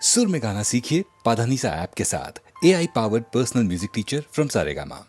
सुर में गाना सीखिए पाधानीसा ऐप के साथ AI powered personal music teacher from Saregama.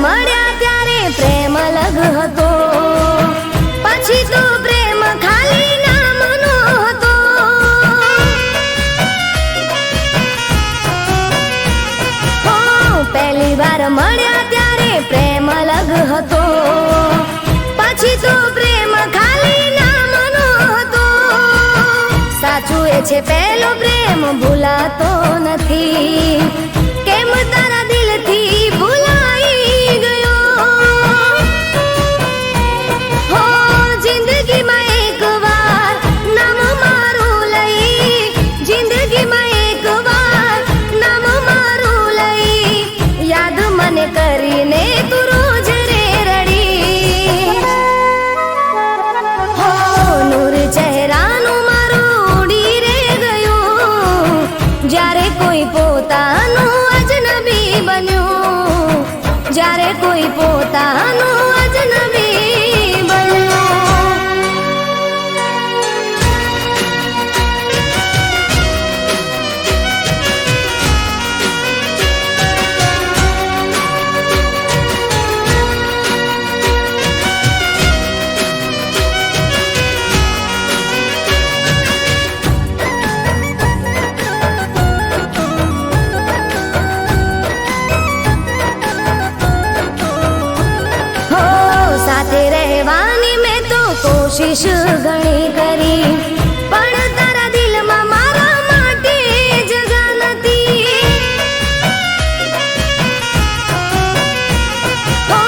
મળ્યા ત્યારે પ્રેમ અલગ હતો, પછી તો પ્રેમ ખાલી નામનો હતો. હો, પહેલી વાર મળ્યા ત્યારે પ્રેમ અલગ હતો, પછી તો પ્રેમ ખાલી નામનો હતો. સાચું એ છે પહેલો પ્રેમ ભૂલાતો નથી, કેમ તારા દિલથી ભૂલાઈ ગયો. હો, જિંદગીમાં એક વાર નામ મારું લઈ, જિંદગીમાં એક વાર નામ મારું લઈ, યાદ મને કરીને તું રોજ રે રડી. હો, નૂર ચહેરાનું મારું ઉડી રે ગયું, જ્યારે કોઈ પોતાનું અજનબી બન્યું, જ્યારે કોઈ પોતાનું અજનબી બન્યું. હો, સાથે રહેવાની મેં તો કોશિશ ઘણી કરી, પણ તારા દિલમાં મારા માટે જગા નથી. હો,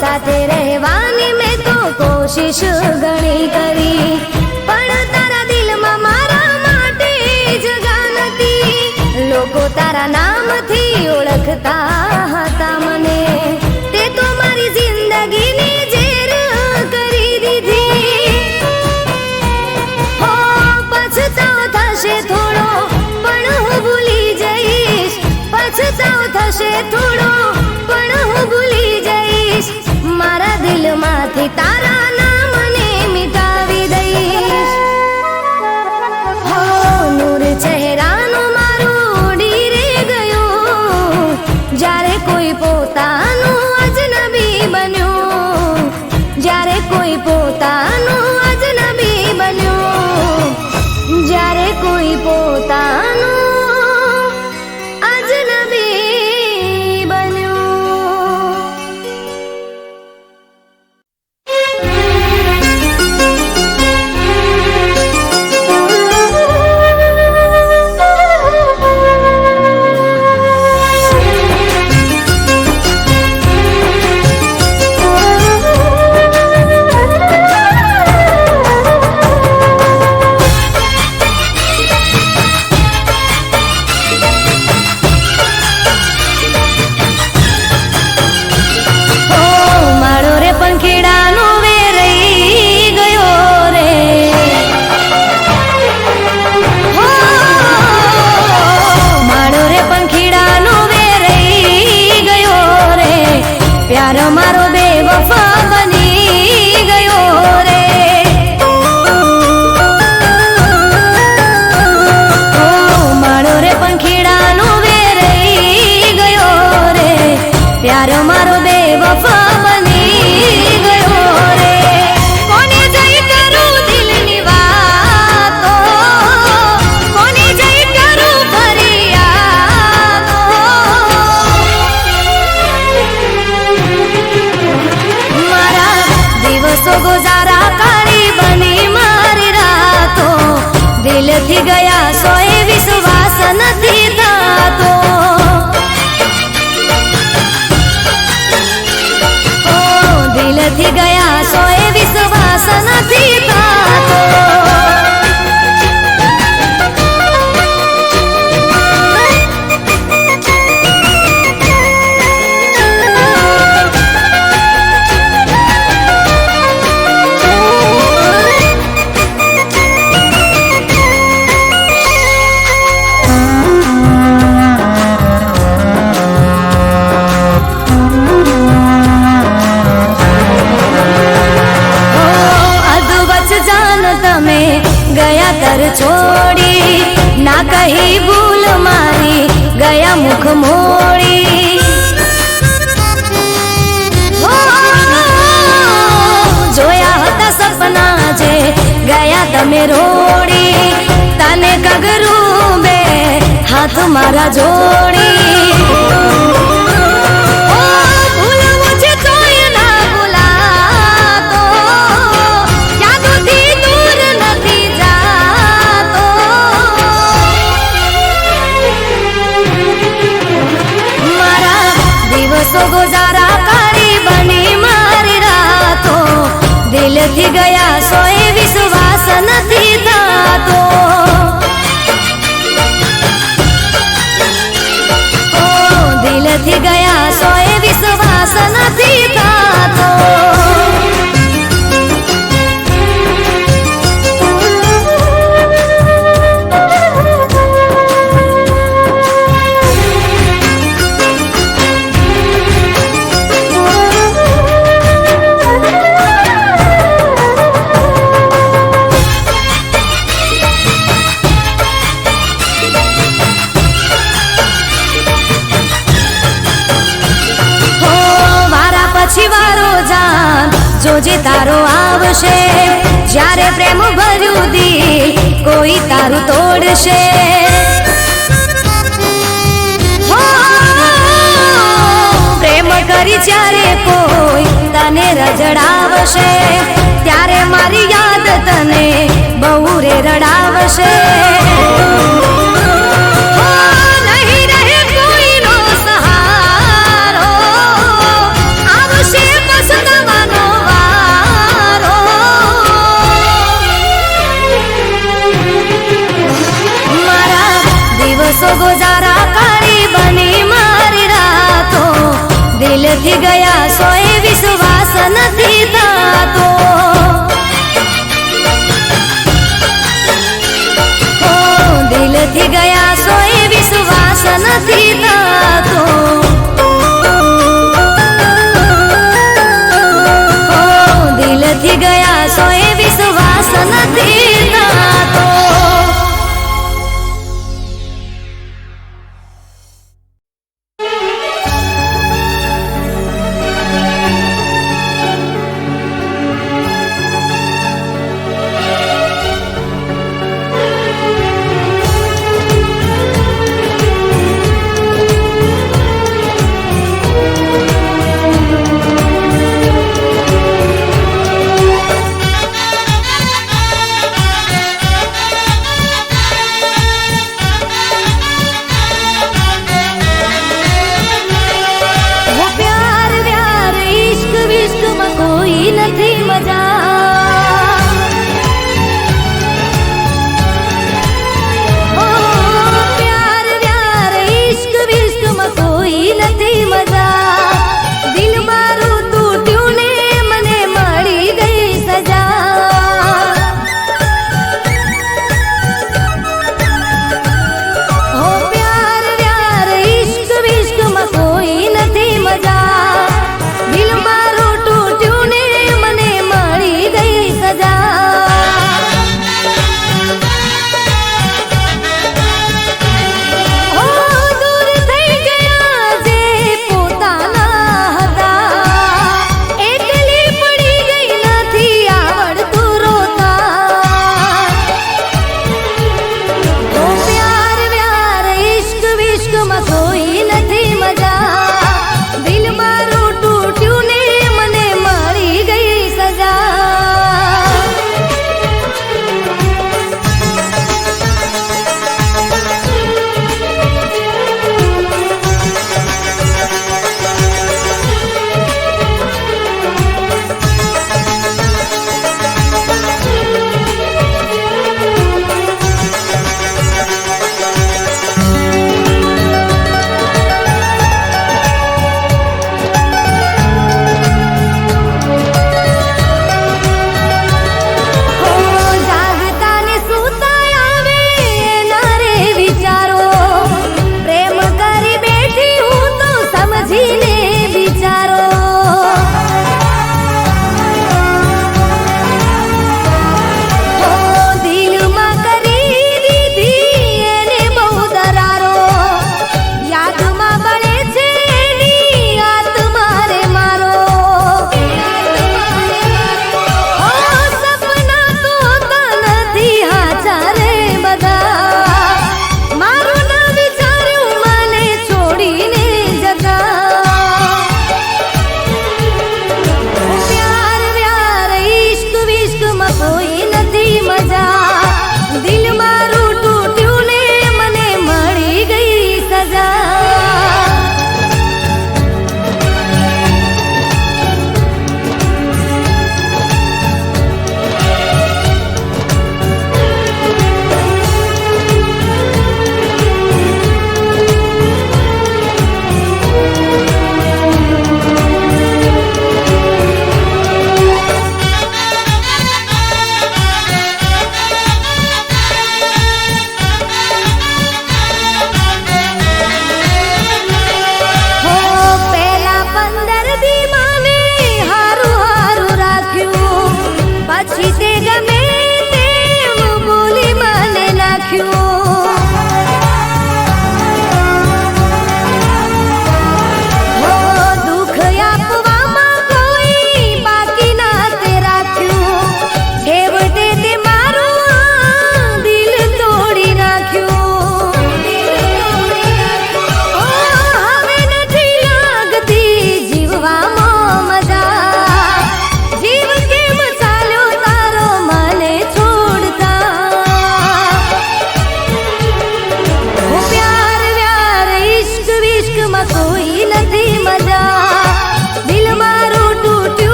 સાથે રહેવાની મેં તો કોશિશ ઘણી કરી, પણ તારા દિલમાં મારા માટે જગા નથી. લોકો તારા નામથી ઓળખતા હતા મને, તે તો મારી જિંદગીની ઝેર કરી દીધી. હો, પછતાવો થશે થોડો પણ હું ભૂલી જઈશ, પછતાવો થશે થોડો પણ હું ભૂલી જઈશ. મારા દિલમાંથી તારા નામને મિટાવી દઈશ. હો, નૂર ચહેરાનું મારું ઉડી રે ગયું, જ્યારે કોઈ પોતાનું અજનબી બન્યું, જ્યારે કોઈ પોતાનું અજનબી બન્યું, જ્યારે કોઈ પોતાનું અજનબી બન્યું. હો, માળો રે પંખીડાનો વેરાઈ ગયો રે. હો, માળો રે પંખીડાનો વેરાઈ ગયો રે, પ્યાર મારો બેવફા બની ગયો રે. હો, માળો રે પંખીડાનો વેરાઈ ગયો રે, પ્યાર મારો બેવફા બની ગયો રે. કોને જઈ કરું દિલની વાતો, કોને જઈ કરું ફરિયાદો. મારા દિવસો ગુજારા કાળી બની મારી રાતો, દિલથી ગયા સોએ વિશ્વાસ નથી થતો. ઓ, દિલથી ગયા સોએ વિશ્વાસ નથી થતો. घर छोड़ी ना कही भूल मारी गया मुख मोड़ी। સપના જે ગયા તમે રોડી, તને કગરું બે હાથ મારા જોડી. ઓ ભૂલવું છે તોય ના ભૂલાતો, યાદોથી દૂર નથી જાતો. મારા દિવસો ગુજારા કરી બની મારી રાતો, દિલથી ગયા સોય વિશ્વાસ નથી થતો. ઓ દિલથી ગયા સોય વિશ્વાસ નથી થતો. પછી વારો જાન જોજે તારો આવશે, જ્યારે પ્રેમ ભર્યું દિલ કોઈ તારું તોડશે. હો પ્રેમ કરી જ્યારે કોઈ તને રજડાવશે, ત્યારે મારી યાદ તને બહુ રે રડાવશે. ગુજારા કરી બની મારી રાતો, દિલથી ગયા સોય વિશ્વાસ નથી થતો. ઓ દિલથી ગયા સોય વિશ્વાસ નથી થતો. ઓ દિલથી ગયા સોય વિશ્વાસ નથી થતો.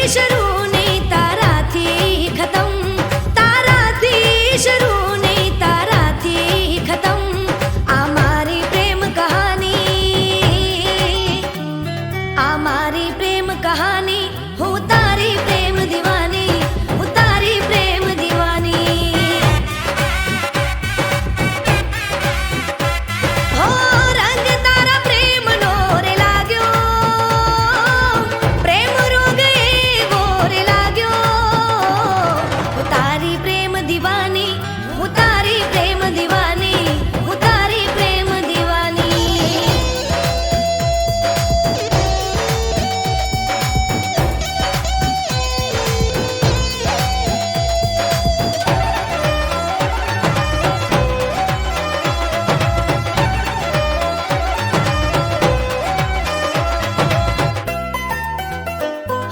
શરૂ નહીં તારાથી ખતમ, તારાથી શરૂ નહીં તારાથી ખતમ. આ મારી પ્રેમ કહાની, આ મારી પ્રેમ કહાની. હું તારી પ્રેમ દીવાની, હું તારી પ્રેમ દીવાની. હો રંગ તારા પ્રેમનો રે લાગ્યો, પ્રેમ રોગ એવો રે લાગ્યો. હું તારી પ્રેમ દીવાની, હું તારી પ્રેમ દીવાની, હું તારી પ્રેમ દીવાની.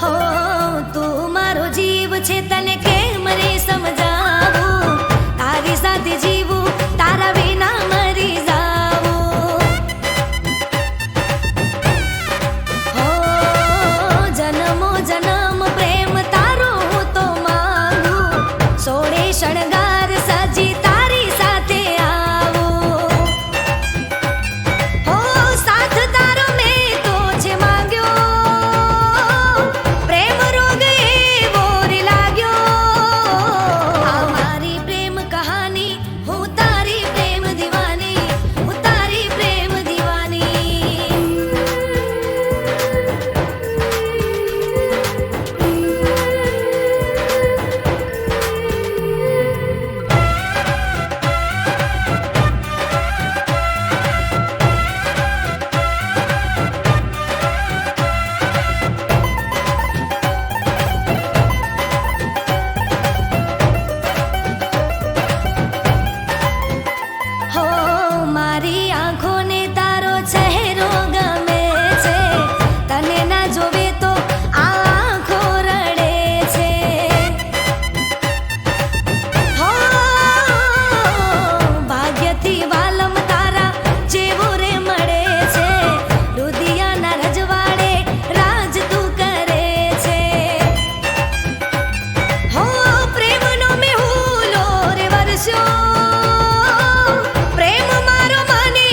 હો તું મારો જીવ છે, તને કેમ રે સમજાવું. તારી સાથે જીવું, તારા વિના મરી જાવું. હો જન્મો જન્મ પ્રેમ તારો હું તો માંગું. સોળે શણગાર સજી તારી સાથે આવું. હો સાથ તારો મેં તો છે માંગ્યો, પ્રેમ રોગ એવો રે લાગ્યો. આ મારી પ્રેમ કહાની, હું તારી પ્રેમ દીવાની, હું તારી પ્રેમ દીવાની. હો મારી આંખોને તારો ચહેરો ગમે છે, તને ના જોવે તો આ આંખો રડે છે. હો ભાગ્યથી વાલમ તારા જેવો રે મળે છે. રુદિયાના રજવાડે રાજ તું કરે છે. હો પ્રેમનો મેહુલો રે વરસ્યો, પ્રેમ મારો મને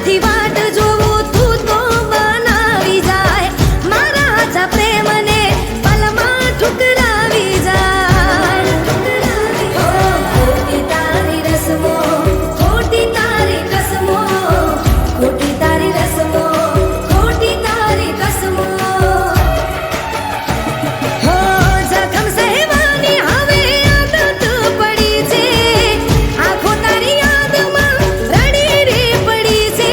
નથી વાટ જોવું તું તો બનાવી જાય મારા હાચા પ્રેમને પલમાં ઠુકરાવી જાય ખોટી તારી રસમો ખોટી તારી કસમો ખોટી તારી રસમો ખોટી તારી કસમો હો જખમ સહેવાની હવે આદત પડી છે આંખો તારી યાદમાં રડી રે પડી છે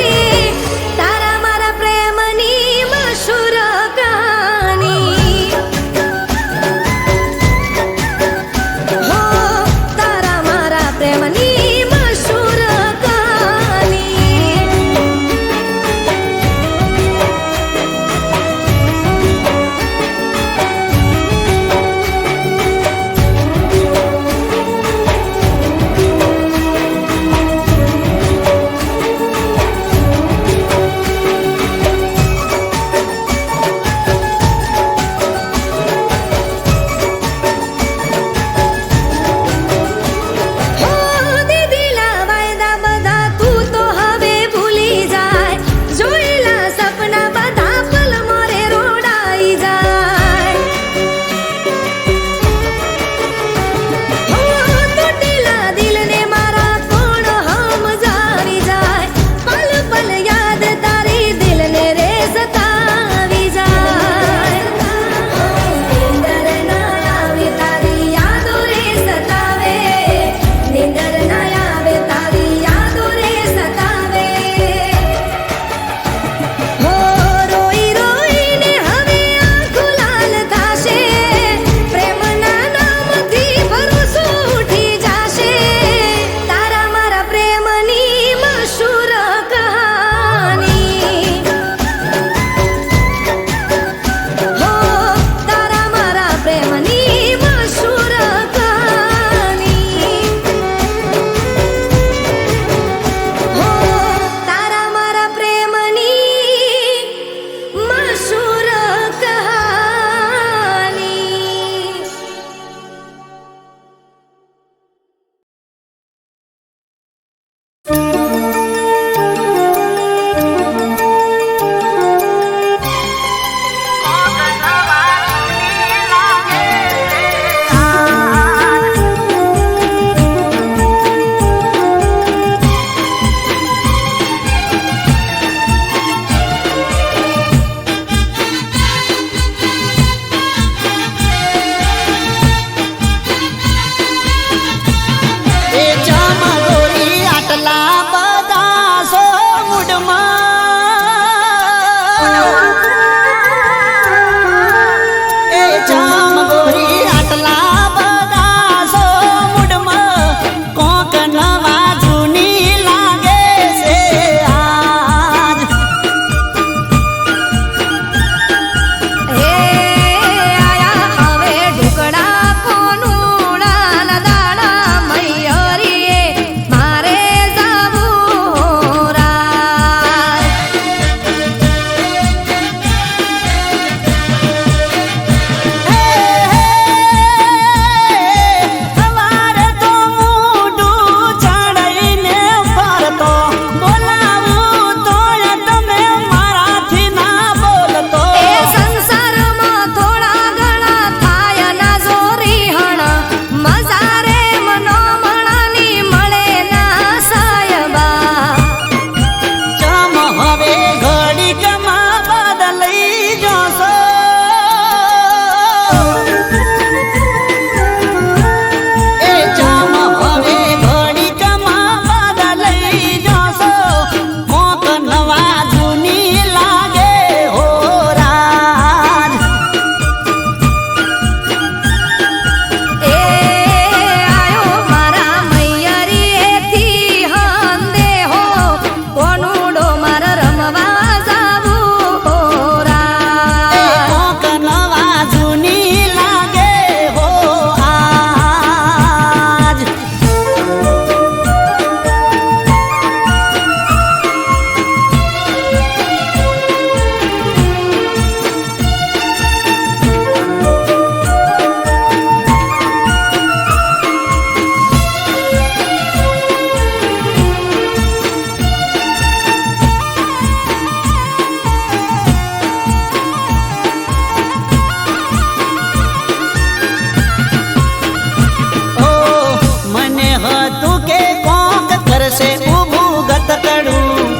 તું કે કોક કરશે ઊભું ગતકડું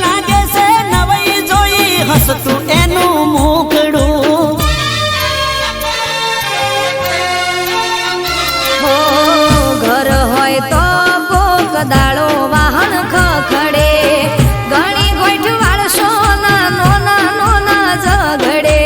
લાગે છે નવાઈ જોઈ હસતું એનું મુખડું હો ઘર હોય તો કોક દાડો વાહન ખખડે ઘણી ગોઠ વાળશો નાનો નાનો ના ઝઘડે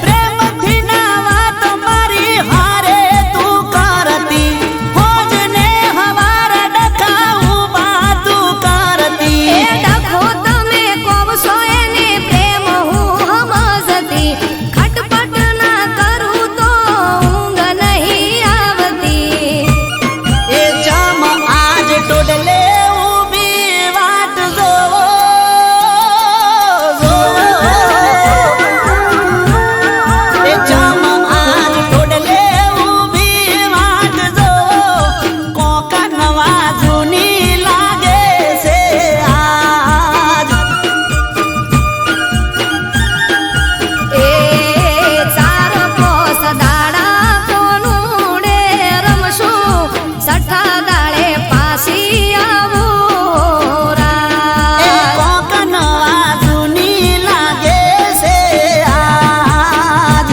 પ્રેમથી ના વાત મારી હારે તું કરતી હોજ ને હવાર ડકાઉ બાતું કરતી એ ડખો તમે કોવશો એને પ્રેમ હું સમજતી ખટપટ ના કરું તો ઊંઘ નહીં આવતી એ જામ આજ ટોડલે ઊભી વાટ જોવો એ જામ આજ ટોડલે ઊભી વાટ જોવો કોક નવા જૂની લાગે છે આજ એ ચાર પોસ દાડા કોનું ડે રમશું સઠ્ઠા દાડે પાછી આવું એ રાત. કોક નવા જૂની લાગે છે આજ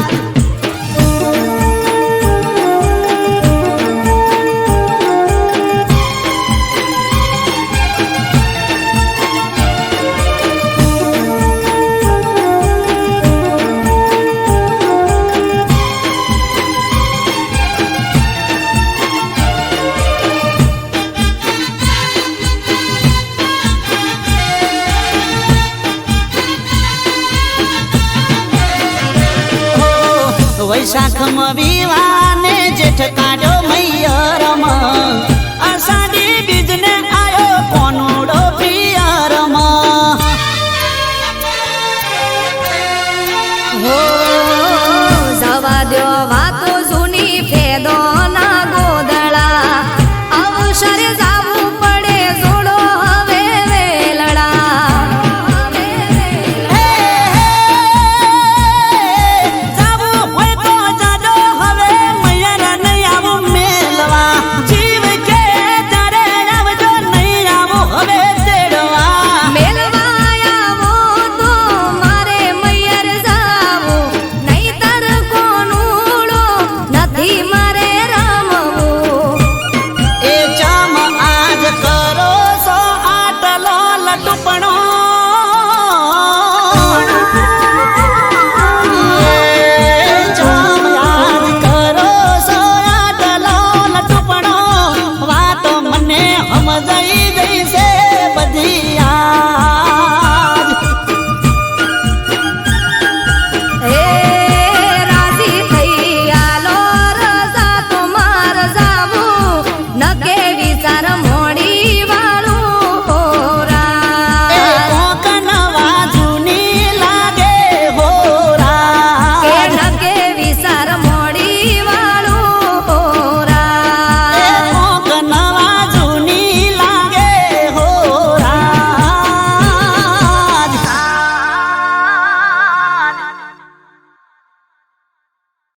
વૈશાખમાં વિવાને જેઠ કાઢો મૈયરમ અષાઢી બીજને